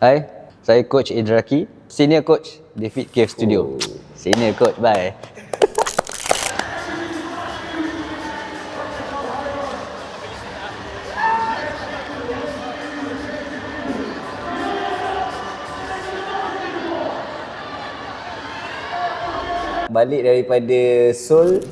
Hai, saya Coach Idraki, Senior Coach di Fit Cave Studio. Senior Coach, bye. Balik daripada Seoul.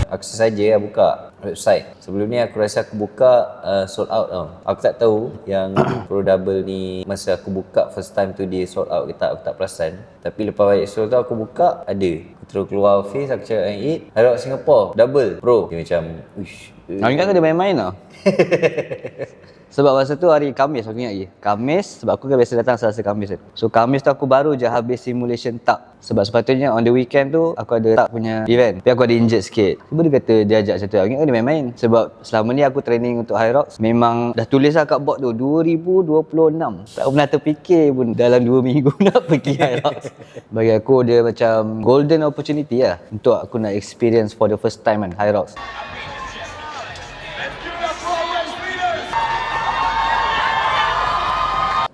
Aku saja buka website. Sebelum ni aku rasa aku buka sold out tau. Aku tak tahu yang Pro Double ni masa aku buka first time tu dia sold out ke tak, aku tak perasan. Tapi lepas balik Seoul tu aku buka, ada. Aku terus keluar office, aku cakap dengan Eid, Hyrox Singapore Double Pro. Dia macam, uish. Aku ingat dia main-main tau. Sebab masa tu hari Khamis, aku ingat lagi. Khamis, sebab aku kan biasa datang Selasa Khamis kan. So Khamis tu aku baru je habis simulation tak. Sebab sepatutnya on the weekend tu aku ada tak punya event. Tapi aku ada injured sikit. Sebab dia kata dia ajak macam tu. Aku ingat dia main-main. Sebab selama ni aku training untuk Hyrox, memang dah tulis lah kat board tu 2026. Tak pernah terfikir pun dalam 2 minggu nak pergi Hyrox. Bagi aku dia macam golden opportunity lah untuk aku nak experience for the first time kan Hyrox.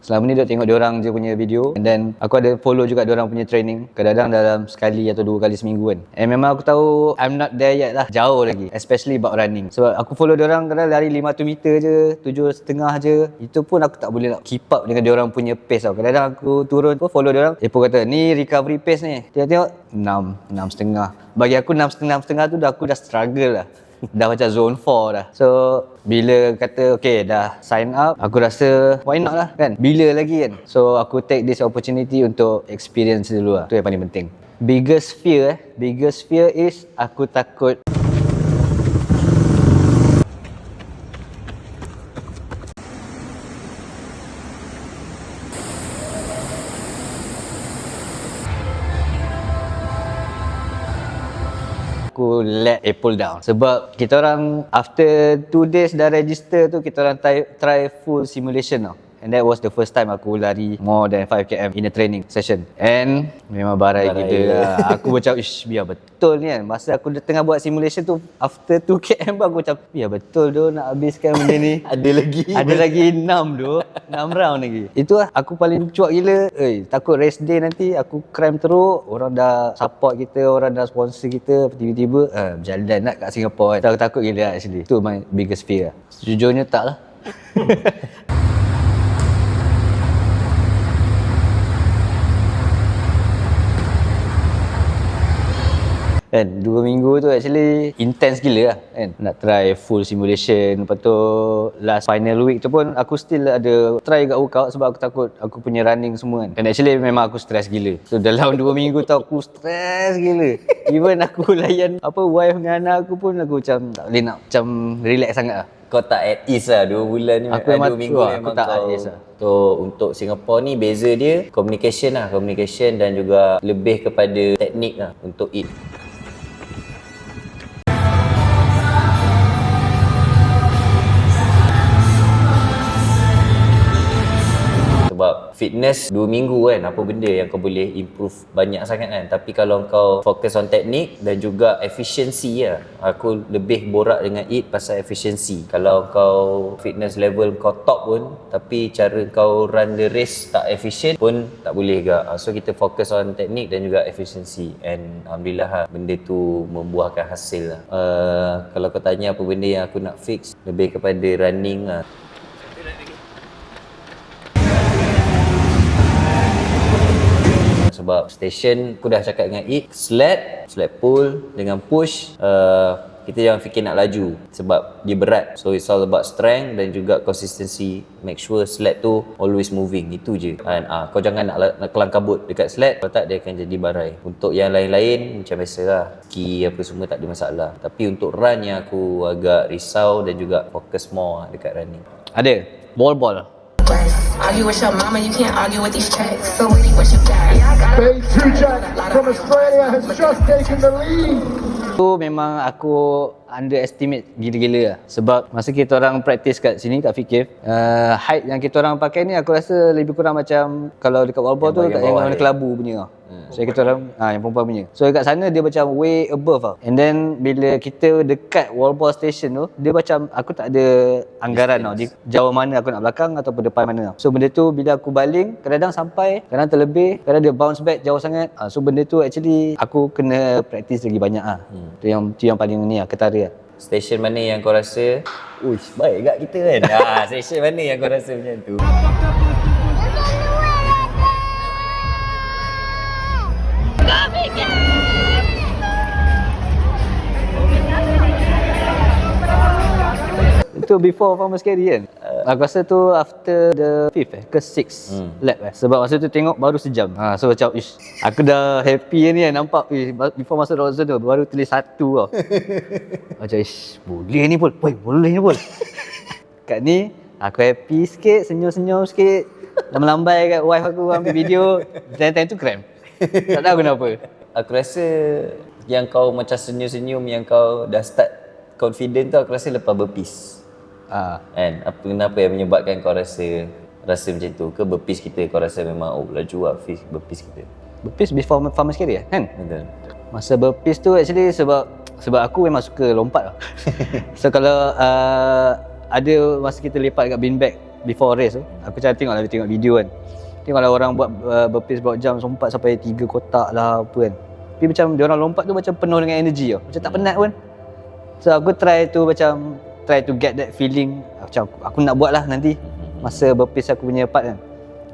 Selama ni duk tengok diorang je punya video, and then aku ada follow juga diorang punya training. Kadang-kadang dalam sekali atau 2 kali seminggu kan. And memang aku tahu I'm not there yet lah, jauh lagi, especially about running. Sebab aku follow diorang kadang lari 500 meter je, 7.5 je. Itu pun aku tak boleh nak keep up dengan diorang punya pace tau. Kadang-kadang aku turun pun follow diorang, dia pun kata ni recovery pace ni. Tengok-tengok 6.5. Bagi aku 6.5 tu aku dah struggle lah. Dah macam zone 4 dah. So bila kata okay dah sign up, aku rasa why not lah kan. Bila lagi kan. So aku take this opportunity untuk experience dulu lah. Tu yang paling penting. Biggest fear is aku takut aku let Apple down. Sebab kita orang after 2 days dah register tu, kita orang try full simulation tau. And that was the first time aku lari more than 5km in a training session. And memang barai gila lah. Aku macam ish, biar betul ni kan. Masa aku tengah buat simulation tu, after 2km aku macam biar betul tu nak habiskan benda ni. Ada lagi 6 tu, 6 round lagi. Itu lah aku paling cuak gila. Takut race day nanti aku cramp teruk, orang dah support kita, orang dah sponsor kita, tiba-tiba berjalan nak kat Singapore kan. Aku takut gila lah actually. Itu my biggest fear lah. Sejujurnya tak lah. Kan 2 minggu tu actually intense gila lah kan. Nak try full simulation. Lepas tu last final week tu pun aku still ada try kat workout sebab aku takut aku punya running semua kan. And actually memang aku stress gila. So dalam 2 minggu tu aku stress gila. Even aku layan wife dengan anak aku pun aku macam tak boleh nak macam relax sangat lah. Kau tak at ease lah 2 bulan ni. Aku 2 minggu aku tak at ease lah. So untuk Singapore ni beza dia communication dan juga lebih kepada teknik lah untuk it. Sebab fitness 2 minggu kan, apa benda yang kau boleh improve banyak sangat kan. Tapi kalau kau fokus on teknik dan juga efficiency lah. Aku lebih borak dengan it pasal efficiency. Kalau kau fitness level kau top pun, tapi cara kau run the race tak efficient pun tak boleh juga. So kita fokus on teknik dan juga efficiency. And Alhamdulillah lah, benda tu membuahkan hasil lah. Kalau kau tanya apa benda yang aku nak fix, lebih kepada running lah. Sebab station aku dah cakap dengan Eid, sled pull dengan push, kita jangan fikir nak laju sebab dia berat. So it's all about strength dan juga consistency. Make sure sled tu always moving, itu je. And kau jangan nak kelang kabut dekat sled, kalau tak dia akan jadi barai. Untuk yang lain-lain macam biasa lah, ski apa semua tak ada masalah. Tapi untuk run yang aku agak risau dan juga fokus more dekat running. Ada ball. Argue with your mama, you can't argue with these checks. So really what you got? Bay Tujak from Australia has just taken the lead. Tu memang aku underestimate gila-gila lah. Sebab masa kita orang practice kat sini kat Fikir, height yang kita orang pakai ni aku rasa lebih kurang macam kalau dekat wallball tu kat yang warna kelabu punya. So kita orang yang perempuan punya. So dekat sana dia macam way above tau. And then bila kita dekat wallball station tu, dia macam aku tak ada anggaran tau. Dia jauh mana aku nak belakang ataupun depan mana tau. So benda tu bila aku baling, kadang-kadang sampai, kadang terlebih, kadang dia bounce back jauh sangat. So benda tu actually aku kena practice lagi banyak lah. Tu yang paling ni lah, ketara lah. Station mana yang kau rasa, uish, baik kat kita kan? Station mana yang kau rasa macam tu? Itu before Farmers Carry kan. Aku rasa tu after the 5th ke 6th lap Sebab masa tu tengok baru sejam. So macam ish, aku dah happy ni kan, nampak before masuk road zone tu baru tulis 1 tau. Macam ish, boleh ni pun. Boleh ni pun. Kat ni aku happy sikit, senyum-senyum sikit. Lambai-lambai kat wife aku ambil video. Time tu cramp. Tak tahu kenapa. Aku rasa yang kau macam senyum-senyum, yang kau dah start confident tu, aku rasa lepas burpees. Kan? Kenapa yang menyebabkan kau rasa macam tu? Ke burpees kita kau rasa memang laju lah burpees kita? Burpees before Farmers Carry kan? Betul. Masa burpees tu actually sebab aku memang suka lompat lah. So kalau ada masa kita lepak dekat beanbag before race tu, aku macam tengok video kan. Tengoklah orang buat burpees buat jam lompat sampai 3 kotak lah apa kan. Tapi macam dia orang lompat tu macam penuh dengan energi tau. Macam tak penat pun. So aku try to get that feeling. Macam aku nak buat lah nanti masa burpees aku punya part kan.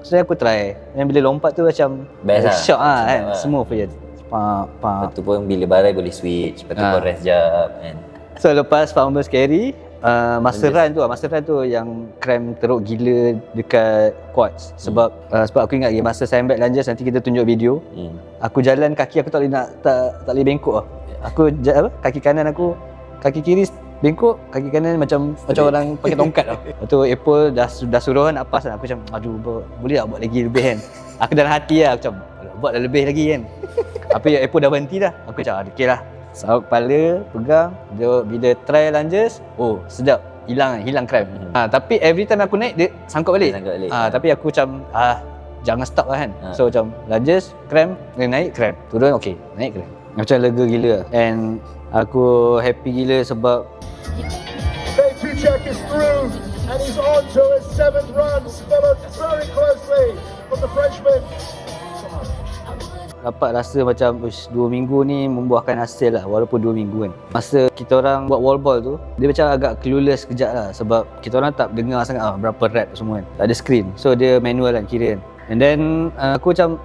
So aku try. Dan bila lompat tu macam best lah. shock lah kan. Smooth je. Lepas tu pun bila barai boleh switch. Lepas tu kau rest jap kan. So lepas Farmers Carry, masa run tu yang cramp teruk gila dekat quads. Sebab aku ingat lagi masa Sandbag Lunges, nanti kita tunjuk video. Aku jalan kaki aku tak boleh bengkok lah. Aku kaki kanan aku, kaki kiri bengkok, kaki kanan macam orang pakai tongkat tau. Lepas tu Apple dah suruh kan napas kan. Aku macam aduh boleh tak buat lagi lebih kan. Aku dalam hati lah macam buat dah lebih lagi kan. Tapi Apple dah berhenti dah. Aku macam okey lah. Saruk kepala, pegang. Bila try lunges, sedap. Hilang cramp. Tapi every time aku naik dia sangkut balik. Tapi aku macam jangan stop lah kan. So macam lunges, cramp, naik cramp. Turun okey, naik cramp. Macam lega gila. And aku happy gila sebab Check is through and he's on to his 7th run, followed very closely from the Frenchman. dapat rasa macam 2 minggu ni membuahkan hasil lah, walaupun 2 minggu kan. Masa kita orang buat wall ball tu, dia macam agak clueless kejap lah sebab kita orang tak dengar sangat berapa rep semua kan. Tak ada screen, so dia manual kan kira kan. And then aku macam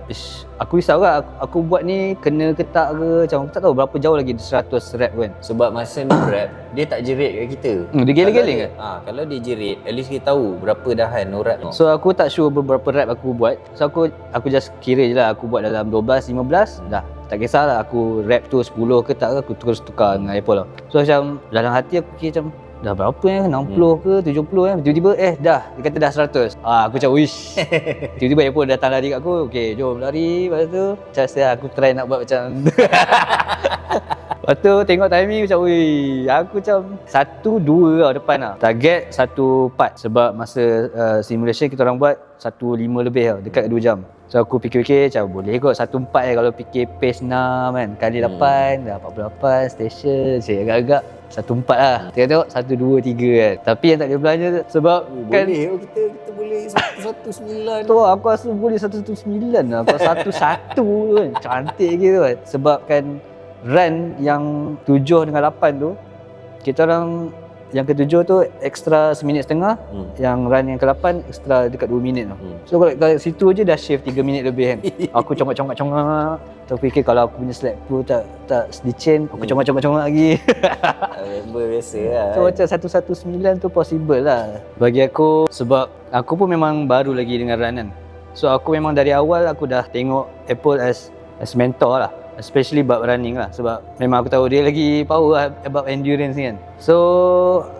aku risau lah aku buat ni kena ke tak ke, macam aku tak tahu berapa jauh lagi 100 rep kan. Sebab masa no rep dia tak jerit kat kita. Dia geling-geling kan? Kalau dia jerit, at least kita tahu berapa dahan no rep. So aku tak sure berapa rep aku buat. So aku just kira je lah, aku buat dalam 12, 15 dah. Tak kisahlah aku rep tu 10 ke tak ke, aku terus tukar dengan Apple lah. So macam dalam hati aku kira macam dah berapa 60 ke 70 kan. Tiba-tiba dah dia kata dah 100. Aku macam wish. Tiba-tiba Apple datang lari kat aku. Okey, jom lari. Lepas tu macam aku try nak buat macam lepas tu tengok timing macam aku macam 1-2 depan lah. Target 1 part sebab masa simulation kita orang buat 1:05 lebih tau, dekat 2 jam. So aku fikir-fikir macam boleh kot 1:04 kalau fikir pace 6 kan, kali 8 dah 48 station. Saya agak-agak 1:04 lah. Tengok 1, 2, 3 kan. Tapi yang tak ada belanja sebab kan Boleh kita boleh 119 tu aku rasa boleh 119 lah. Aku 1-1 kan. Cantik gitu kan. Sebab kan run yang 7 dengan 8 tu, kita orang yang ke-7 tu extra 1.5 minit, yang run yang ke-8 extra dekat 2 minit tu. So kalau situ je dah shave 3 minit lebih kan. Aku congak-congak. Tu fikir kalau aku punya slap tu tak sedicin, aku congak-congak lagi. Member biasa lah. So macam 119 tu possible lah bagi aku sebab aku pun memang baru lagi dengan run kan. So aku memang dari awal aku dah tengok Apple as mentor lah, especially bab running lah sebab memang aku tahu dia lagi power lah about endurance ni kan. So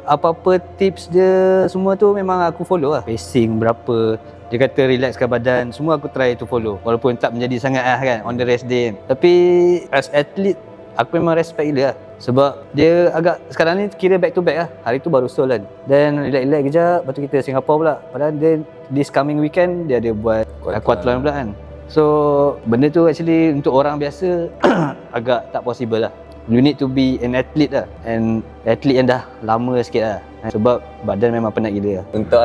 apa-apa tips dia semua tu memang aku follow lah. Pacing berapa, dia kata relaxkan badan, semua aku try to follow walaupun tak menjadi sangat lah kan on the rest day kan. Tapi as athlete aku memang respect gila lah. Sebab dia agak sekarang ni kira back to back lah. Hari tu baru Seoul kan. Then relax-relax kejap, lepas tu kita Singapore pula. Padahal dia this coming weekend dia ada buat aquathlon pula kan. So benda tu actually untuk orang biasa agak tak possible lah. You need to be an athlete lah, and athlete yang dah lama sikit lah. Sebab badan memang penat gila lah. Untuk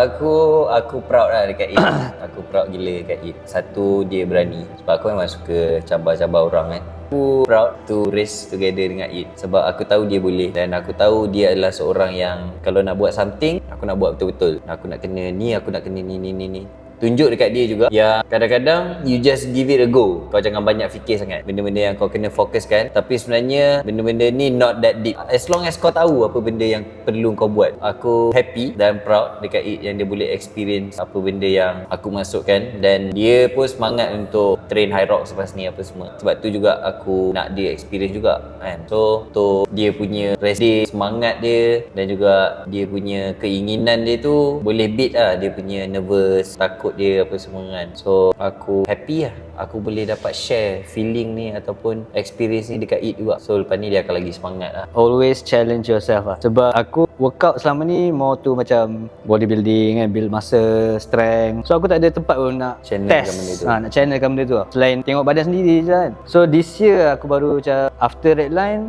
aku proud lah dekat Eid. Aku proud gila dekat Eid. Satu, dia berani. Sebab aku memang suka cabar-cabar orang kan. Aku proud to race together dengan Eid. Sebab aku tahu dia boleh. Dan aku tahu dia adalah seorang yang kalau nak buat something, aku nak buat betul-betul. Aku nak kena ni, aku nak kena ni. Tunjuk dekat dia juga ya, kadang-kadang you just give it a go. Kau jangan banyak fikir sangat benda-benda yang kau kena fokuskan. Tapi sebenarnya benda-benda ni not that deep. As long as kau tahu apa benda yang perlu kau buat. Aku happy dan proud dekat Eid yang dia boleh experience apa benda yang aku masukkan. Dan dia pun semangat untuk train high rock selepas ni apa semua. Sebab tu juga aku nak dia experience juga kan. So untuk dia punya race day, semangat dia dan juga dia punya keinginan dia tu boleh beat lah dia punya nervous, takut dia apa semua kan. So aku happy lah aku boleh dapat share feeling ni ataupun experience ni dekat Eid juga. So lepas ni dia akan lagi semangat lah. Always challenge yourself lah. Sebab aku workout selama ni more tu macam bodybuilding kan, build muscle, strength. So aku tak ada tempat pun nak Channelkan benda test tu. nak channelkan benda tu lah. Selain tengok badan sendiri je kan. So this year aku baru macam after red line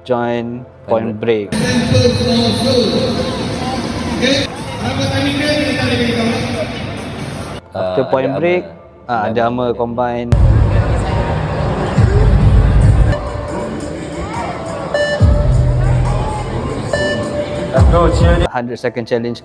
join point break. After point break ada Armour combine. Let's go, cheer. 100-second challenge.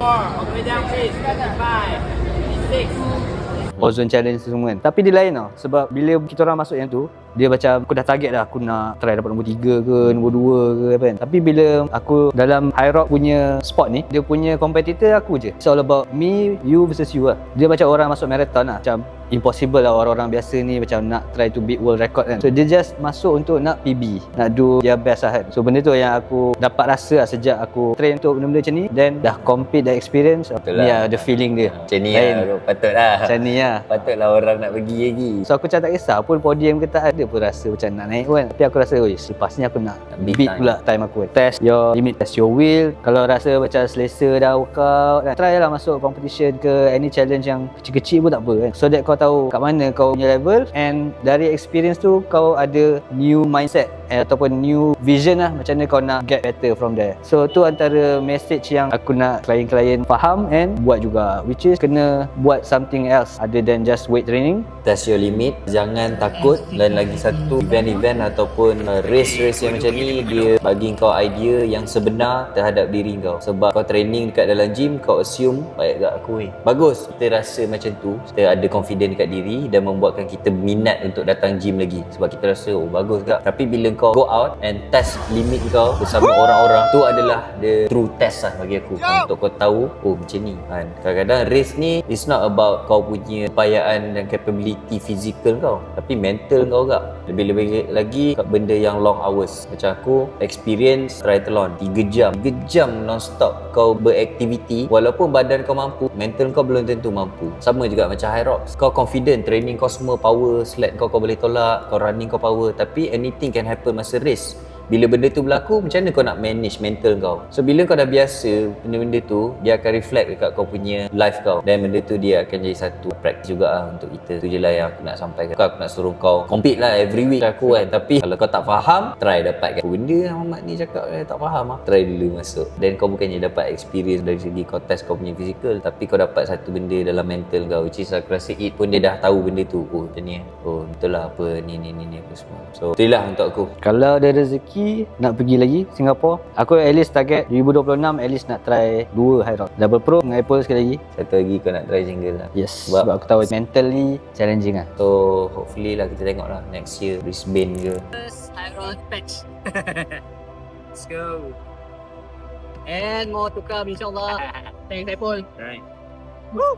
Ozone challenge tu semua kan. Tapi dia lain tau. Sebab bila kita orang masuk yang tu, dia macam aku dah target dah aku nak try dapat nombor 3 ke, nombor 2 ke kan. Tapi bila aku dalam high rock punya sport ni, dia punya competitor aku je. It's all about me, you versus you lah. Dia macam orang masuk marathon lah. Macam impossible lah orang-orang biasa ni macam nak try to beat world record kan. So dia just masuk untuk nak PB, nak do their best lah kan. So benda tu yang aku dapat rasa lah sejak aku train untuk benda-benda macam ni. Then dah compete, dah experience. Betul ni lah. lah the feeling dia. Macam ni Lain. lah patut lah. Macam ni lah. Patutlah orang nak pergi lagi. So aku macam tak kisah pun podium ke tak ada pun rasa macam nak naik kan. Tapi aku rasa lepas ni aku nak beat time. pula time aku kan. Test your limit, test your will. Kalau rasa macam selesa dah workout kan, try lah masuk competition ke any challenge yang kecil-kecil pun tak apa kan. So that kau tahu kat mana kau punya level, and dari experience tu kau ada new mindset ataupun new vision lah macam mana kau nak get better from there. So tu antara message yang aku nak klien-klien faham and buat juga, which is kena buat something else other than just weight training. Test your limit, jangan takut. Dan lagi satu, event-event ataupun race-race yang macam ni, dia bagi kau idea yang sebenar terhadap diri kau. Sebab kau training dekat dalam gym, kau assume baik tak aku ni bagus. Kita rasa macam tu, kita ada confident dekat diri dan membuatkan kita minat untuk datang gym lagi. Sebab kita rasa oh bagus tak. Tapi bila kau go out and test limit kau bersama orang-orang, tu adalah the true test lah bagi aku. Untuk kau tahu oh macam ni kan. Kadang-kadang race ni it's not about kau punya upayaan dan capability physical kau, tapi mental kau juga. Lebih-lebih lagi kat benda yang long hours. Macam aku experience triathlon 3 jam non-stop kau beraktiviti. Walaupun badan kau mampu, mental kau belum tentu mampu. Sama juga macam high rocks. Kau confident, training kau semua power, sled kau boleh tolak, kau running kau power, tapi anything can happen masa race. Bila benda tu berlaku, macam mana kau nak manage mental kau? So bila kau dah biasa benda-benda tu, dia akan reflect dekat kau punya life kau. Dan benda tu dia akan jadi satu practice juga lah untuk kita. Tu je lah yang aku nak sampaikan. Aku nak suruh kau compete lah every week aku kan. Tapi kalau kau tak faham, try dapatkan. Apa benda Muhammad ni cakap tak faham lah. Try dulu masuk. Dan kau bukannya dapat experience dari segi kau test kau punya physical, tapi kau dapat satu benda dalam mental kau, which is aku rasa Eid pun dia dah tahu benda tu. Oh macam ni oh betul lah apa ni apa semua. So itulah untuk aku. Kalau ada rezeki nak pergi lagi Singapore, aku at least target 2026 at least nak try 2 high rock, double pro dengan Apple sekali lagi. Satu lagi kau nak try single lah. Yes, sebab aku tahu mentally challenging lah. So hopefully lah kita tengok lah next year Brisbane ke. First high rock patch. Let's go. And more to come insyaAllah. Thanks Apple. Alright. Woo!